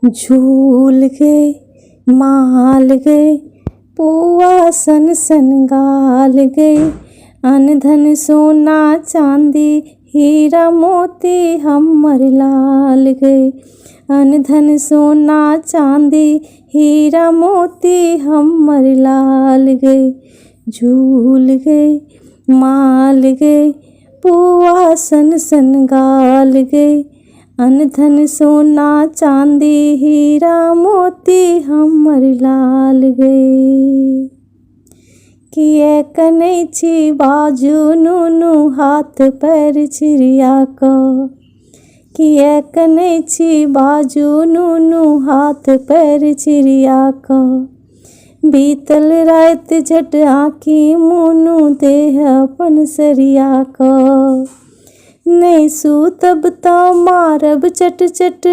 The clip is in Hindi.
झूल गए माल गए पुआ सन सन गाल गए, अन धन सोना चांदी हीरा मोती हमर लाल गए, अन धन सोना चांदी हीरा मोती हमर लाल गए। झूल गए माल गए पुआ सन सन गाल गए, अन धन सोना चांदी हीरा मोती हमर लाल गए। किए कनैची बाजू नुनु हाथ पैर चिड़िया का, किए कनैची बाजू नुनु हाथ पैर चिड़िया का, बीतल रात झट आँखी मुनु देह अपन सरिया का, नहीं सूतब तो मारब चट चट,